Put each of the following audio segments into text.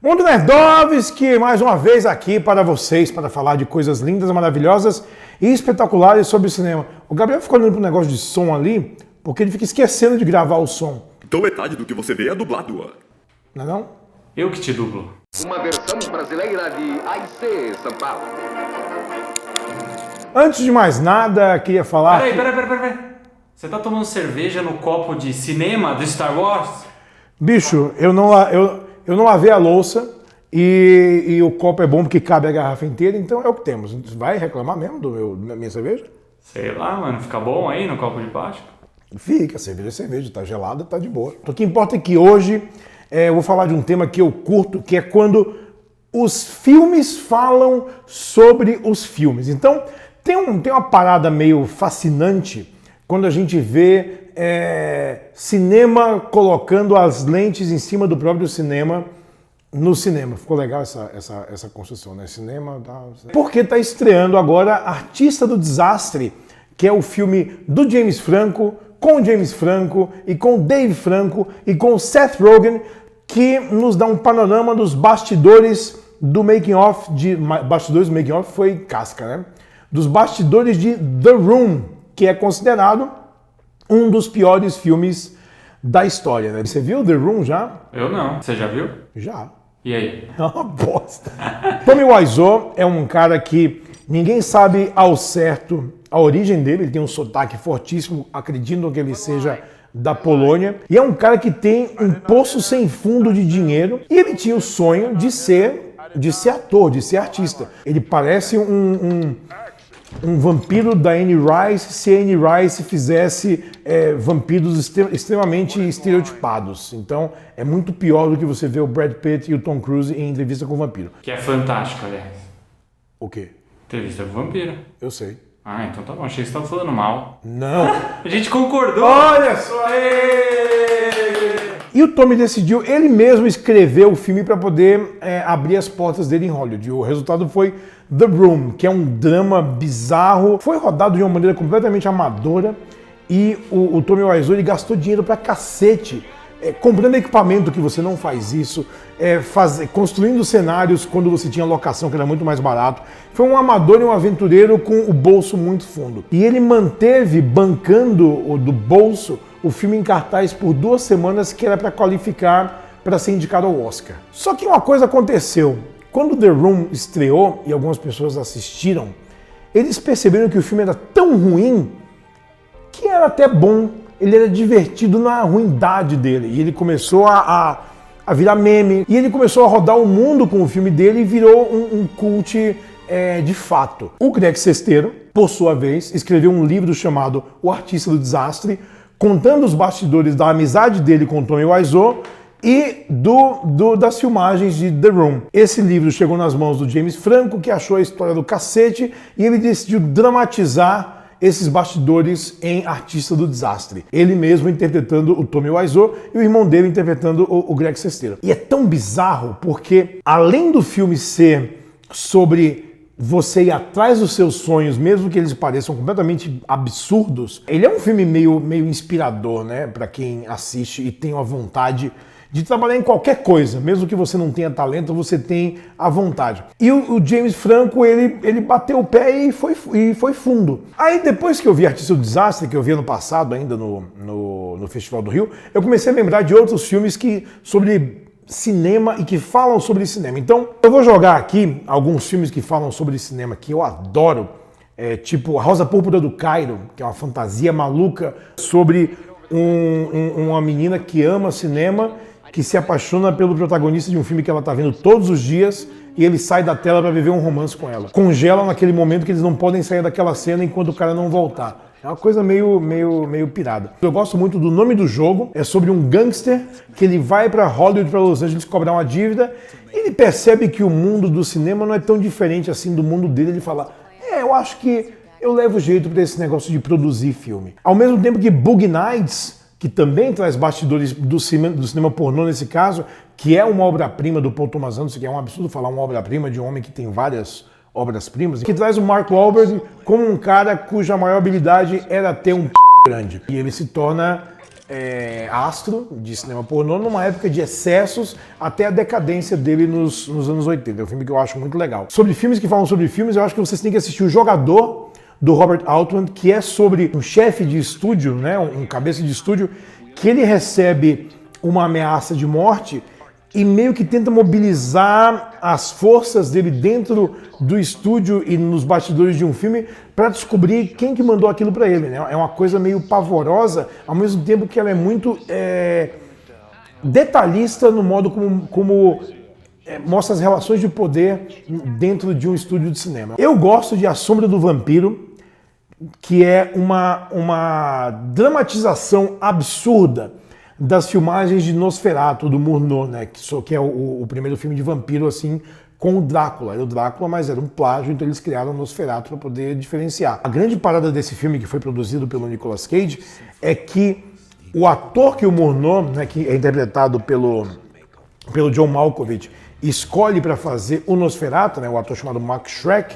Mundo Nerdovski, mais uma vez aqui para vocês, para falar de coisas lindas, maravilhosas e espetaculares sobre o cinema. O Gabriel ficou olhando para um negócio de som ali, porque ele fica esquecendo de gravar o som. Então metade do que você vê é dublado. Não é não? Eu que te dublo. Uma versão brasileira de AIC São Paulo. Antes de mais nada, queria falar... Peraí. Você tá tomando cerveja no copo de cinema do Star Wars? Bicho, eu não lavei a louça e o copo é bom porque cabe a garrafa inteira, então é o que temos. Vai reclamar mesmo da minha cerveja? Sei lá, mano. Fica bom aí no copo de plástico? Fica, cerveja é cerveja, tá gelada, tá de boa. O que importa é que hoje eu vou falar de um tema que eu curto, que é quando os filmes falam sobre os filmes. Então, tem uma parada meio fascinante quando a gente vê cinema colocando as lentes em cima do próprio cinema no cinema. Ficou legal essa construção, né? Cinema... Porque tá estreando agora Artista do Desastre, que é o filme do James Franco, com o James Franco e com o Dave Franco e com o Seth Rogen, que nos dá um panorama dos bastidores do making-of, bastidores do making-of foi casca, né? Dos bastidores de The Room, que é considerado um dos piores filmes da história, né? Você viu The Room já? Eu não. Você já viu? Já. E aí? É uma bosta. Tommy Wiseau é um cara que ninguém sabe ao certo a origem dele, ele tem um sotaque fortíssimo, acreditam que ele seja da Polônia, e é um cara que tem um poço sem fundo de dinheiro, e ele tinha o sonho de ser ator, de ser artista. Ele parece um vampiro da Anne Rice, se a Anne Rice fizesse vampiros extremamente estereotipados. Então, é muito pior do que você vê o Brad Pitt e o Tom Cruise em Entrevista com o Vampiro. Que é fantástico, aliás. O quê? Entrevista com o vampiro. Eu sei. Ah, então tá bom. Achei que você tava falando mal. Não. A gente concordou. Olha só! E o Tommy decidiu ele mesmo escrever o filme para poder abrir as portas dele em Hollywood. O resultado foi The Room, que é um drama bizarro. Foi rodado de uma maneira completamente amadora e o Tommy Wiseau ele gastou dinheiro pra cacete comprando equipamento, que você não faz isso, construindo cenários quando você tinha locação, que era muito mais barato. Foi um amador e um aventureiro com o bolso muito fundo. E ele manteve, bancando do bolso, o filme em cartaz por 2 semanas, que era para qualificar para ser indicado ao Oscar. Só que uma coisa aconteceu. Quando The Room estreou e algumas pessoas assistiram, eles perceberam que o filme era tão ruim que era até bom. Ele era divertido na ruindade dele. E ele começou a virar meme. E ele começou a rodar o mundo com o filme dele e virou um cult de fato. O Greg Sestero, por sua vez, escreveu um livro chamado O Artista do Desastre, contando os bastidores da amizade dele com o Tommy Wiseau e das filmagens de The Room. Esse livro chegou nas mãos do James Franco, que achou a história do cacete, e ele decidiu dramatizar esses bastidores em Artista do Desastre. Ele mesmo interpretando o Tommy Wiseau e o irmão dele interpretando o Greg Sestero. E é tão bizarro porque, além do filme ser sobre você ir atrás dos seus sonhos, mesmo que eles pareçam completamente absurdos, ele é um filme meio inspirador, né? Pra quem assiste e tem uma vontade de trabalhar em qualquer coisa, mesmo que você não tenha talento, você tem a vontade. E o James Franco, ele bateu o pé e foi fundo. Aí depois que eu vi Artista do Desastre, que eu vi ano passado ainda no Festival do Rio, eu comecei a lembrar de outros filmes sobre cinema e que falam sobre cinema. Então, eu vou jogar aqui alguns filmes que falam sobre cinema que eu adoro, tipo A Rosa Púrpura do Cairo, que é uma fantasia maluca sobre uma menina que ama cinema, que se apaixona pelo protagonista de um filme que ela tá vendo todos os dias e ele sai da tela para viver um romance com ela. Congela naquele momento que eles não podem sair daquela cena enquanto o cara não voltar. É uma coisa meio pirada. Eu gosto muito do nome do jogo, é sobre um gangster que ele vai para Hollywood, para Los Angeles cobrar uma dívida e ele percebe que o mundo do cinema não é tão diferente assim do mundo dele. Ele fala, eu acho que eu levo jeito para esse negócio de produzir filme. Ao mesmo tempo que Boogie Nights, que também traz bastidores do cinema pornô nesse caso, que é uma obra-prima do Paul Thomas Anderson, que é um absurdo falar uma obra-prima de um homem que tem várias obras-primas, que traz o Mark Wahlberg como um cara cuja maior habilidade era ter um grande. E ele se torna astro de cinema pornô numa época de excessos até a decadência dele nos anos 80. É um filme que eu acho muito legal. Sobre filmes que falam sobre filmes, eu acho que vocês têm que assistir O Jogador, do Robert Altman, que é sobre um chefe de estúdio, né, um cabeça de estúdio, que ele recebe uma ameaça de morte e meio que tenta mobilizar as forças dele dentro do estúdio e nos bastidores de um filme para descobrir quem que mandou aquilo para ele, né? É uma coisa meio pavorosa, ao mesmo tempo que ela é muito detalhista no modo como mostra as relações de poder dentro de um estúdio de cinema. Eu gosto de A Sombra do Vampiro, que é uma dramatização absurda das filmagens de Nosferatu, do Murnau, né, que é o primeiro filme de vampiro, assim, com o Drácula. Era o Drácula, mas era um plágio, então eles criaram o Nosferatu para poder diferenciar. A grande parada desse filme, que foi produzido pelo Nicolas Cage, é que o ator que o Murnau, né, que é interpretado pelo John Malkovich, escolhe para fazer o Nosferatu, né, o ator chamado Mark Schreck,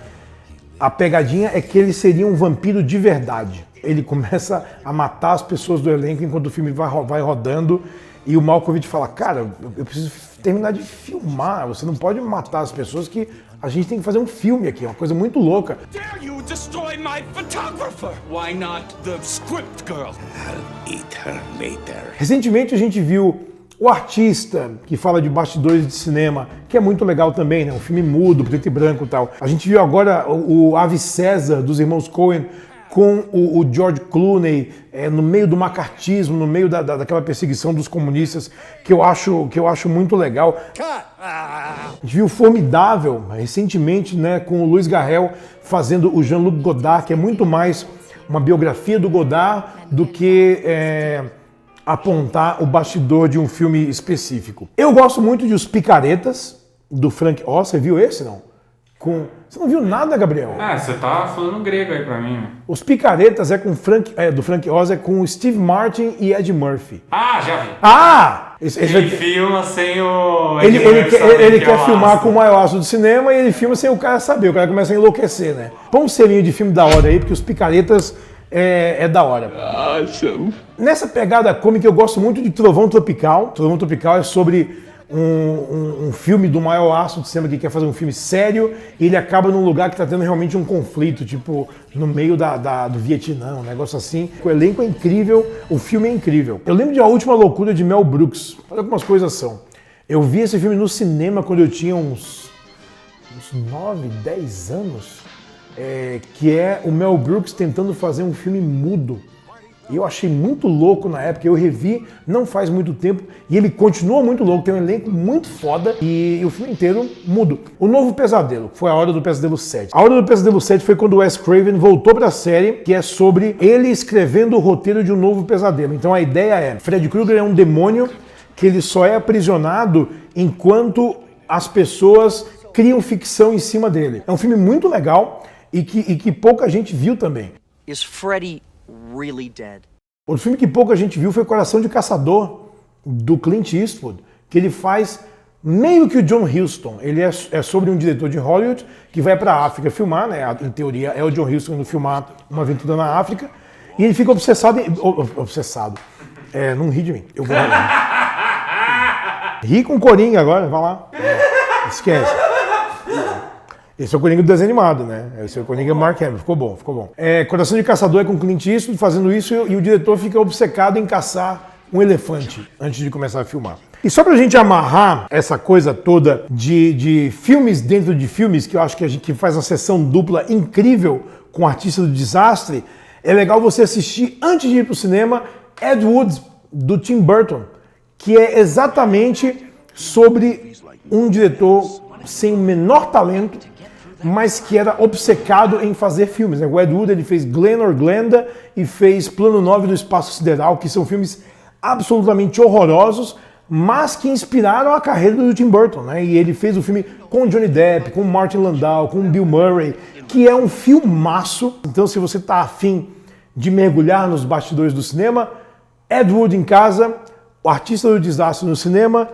a pegadinha é que ele seria um vampiro de verdade. Ele começa a matar as pessoas do elenco enquanto o filme vai rodando e o Malkovich fala, cara, eu preciso terminar de filmar, você não pode matar as pessoas, que a gente tem que fazer um filme aqui, é uma coisa muito louca. Dare you destroy my photographer? Why not the script girl? I'll eat her later. Recentemente a gente viu O Artista, que fala de bastidores de cinema, que é muito legal também, né? Um filme mudo, preto e branco e tal. A gente viu agora o Ave César, dos irmãos Coen, com o George Clooney no meio do macartismo, no meio daquela perseguição dos comunistas, que eu acho muito legal. A gente viu Formidável, recentemente, né, com o Luiz Garrel fazendo o Jean-Luc Godard, que é muito mais uma biografia do Godard do que apontar o bastidor de um filme específico. Eu gosto muito de Os Picaretas, do Frank Oz. Você viu esse, não? Você não viu nada, Gabriel? Você tá falando grego aí pra mim. Os Picaretas do Frank Oz, é com o Steve Martin e Ed Murphy. Já vi. Ele filma sem o Ele, Ed Murphy ele que quer é o filmar astro. com o maior astro do cinema e ele filma sem o cara saber, o cara começa a enlouquecer, né? Põe um selinho de filme da hora aí, porque Os Picaretas é da hora. Awesome. Nessa pegada cômica eu gosto muito de Trovão Tropical. Trovão Tropical é sobre um filme do maior astro de cinema que quer fazer um filme sério e ele acaba num lugar que está tendo realmente um conflito, tipo no meio do Vietnã, um negócio assim. O elenco é incrível, o filme é incrível. Eu lembro de A Última Loucura, de Mel Brooks. Olha como as coisas são. Eu vi esse filme no cinema quando eu tinha uns 9, 10 anos, que é o Mel Brooks tentando fazer um filme mudo. E eu achei muito louco na época, eu revi não faz muito tempo, e ele continua muito louco, tem um elenco muito foda, e o filme inteiro mudo. O Novo Pesadelo, foi A Hora do Pesadelo 7. A Hora do Pesadelo 7 foi quando o Wes Craven voltou pra série, que é sobre ele escrevendo o roteiro de um novo pesadelo. Então a ideia é, Freddy Krueger é um demônio que ele só é aprisionado enquanto as pessoas criam ficção em cima dele. É um filme muito legal e que pouca gente viu também. Is Freddy really dead? Outro filme que pouca gente viu foi Coração de Caçador, do Clint Eastwood, que ele faz meio que o John Huston. Ele é sobre um diretor de Hollywood que vai para a África filmar, né? Em teoria é o John Huston indo filmar uma aventura na África, e ele fica obsessado. Não ri de mim, eu vou rir. Ri com o Coringa agora, vai lá. Esquece. Esse é o Coringa do desenho animado, né? Esse é o Coringa Mark Hamill. Ficou bom, ficou bom. Coração de Caçador é com Clint Eastwood fazendo isso e o diretor fica obcecado em caçar um elefante antes de começar a filmar. E só pra gente amarrar essa coisa toda de filmes dentro de filmes, que eu acho que a gente faz uma sessão dupla incrível com Artista do Desastre, é legal você assistir antes de ir pro cinema Ed Wood, do Tim Burton, que é exatamente sobre um diretor sem o menor talento, mas que era obcecado em fazer filmes. O Ed Wood, ele fez Glen or Glenda e fez Plano 9 do Espaço Sideral, que são filmes absolutamente horrorosos, mas que inspiraram a carreira do Tim Burton, né? E ele fez o filme com Johnny Depp, com Martin Landau, com Bill Murray, que é um filmaço. Então, se você está afim de mergulhar nos bastidores do cinema, Ed Wood em casa, o Artista do Desastre no cinema,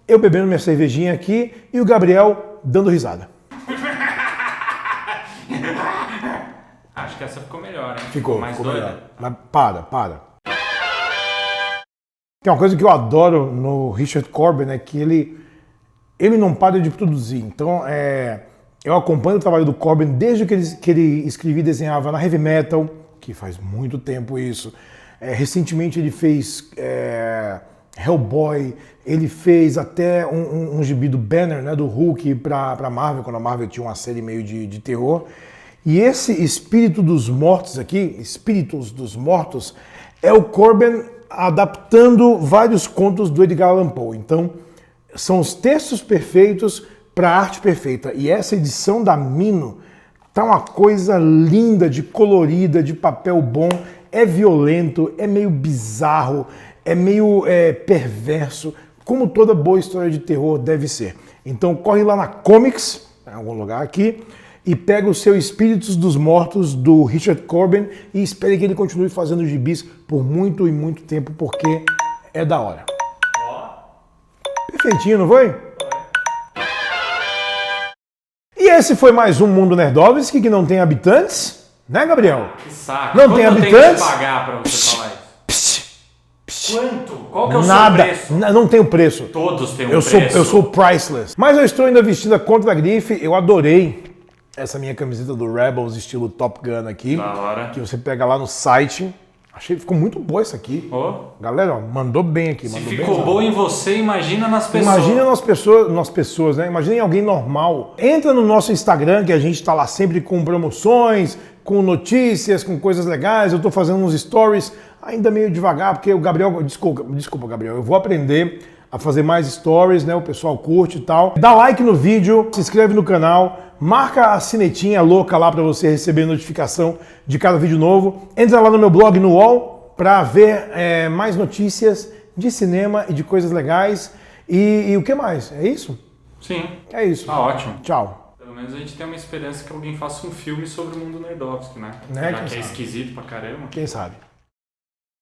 eu bebendo minha cervejinha aqui e o Gabriel dando risada. Acho que essa ficou melhor, hein? Ficou mais melhor. doida. Mas para. Tem uma coisa que eu adoro no Richard Corbin, é que ele não para de produzir. Então, eu acompanho o trabalho do Corbin desde que ele escrevia e desenhava na Heavy Metal, que faz muito tempo isso. Recentemente ele fez Hellboy, ele fez até um gibi do Banner, né, do Hulk pra Marvel, quando a Marvel tinha uma série meio de terror. E esse Espírito dos Mortos aqui, Espíritos dos Mortos, é o Corbin adaptando vários contos do Edgar Allan Poe. Então, são os textos perfeitos para a arte perfeita. E essa edição da Mino tá uma coisa linda, de colorida, de papel bom, é violento, é meio bizarro, é meio perverso, como toda boa história de terror deve ser. Então corre lá na Comics, em algum lugar aqui, e pega o seu Espíritos dos Mortos do Richard Corbin e espere que ele continue fazendo gibis por muito e muito tempo, porque é da hora. Perfeitinho, não foi? E esse foi mais um Mundo Nerdovski que não tem habitantes, né, Gabriel? Que saco. Não Quanto tem eu habitantes? tenho que pagar pra você falar isso? Quanto? Qual que é o Nada, seu preço? não tem o preço. Todos têm um Eu preço. sou priceless. Mas eu estou ainda vestida contra a grife. Eu adorei essa minha camiseta do Rebels, estilo Top Gun aqui. Da hora. Que você pega lá no site. Achei que ficou muito boa essa aqui. Oh. Galera, ó, mandou bem aqui. Se Mandou ficou bem, boa em você, imagina nas pessoas. Imagina nas pessoas, né? Imagina em alguém normal. Entra no nosso Instagram, que a gente tá lá sempre com promoções, com notícias, com coisas legais. Eu tô fazendo uns stories ainda meio devagar, porque o Gabriel... Desculpa, Gabriel. Eu vou aprender a fazer mais stories, né? O pessoal curte e tal. Dá like no vídeo, se inscreve no canal, marca a sinetinha louca lá para você receber notificação de cada vídeo novo. Entra lá no meu blog no UOL para ver mais notícias de cinema e de coisas legais. E o que mais? É isso? Sim. É isso. Tá ótimo. Tchau. Pelo menos a gente tem uma esperança que alguém faça um filme sobre o mundo Nerdovski, né? Né, Já quem que é sabe? esquisito pra caramba. Quem sabe?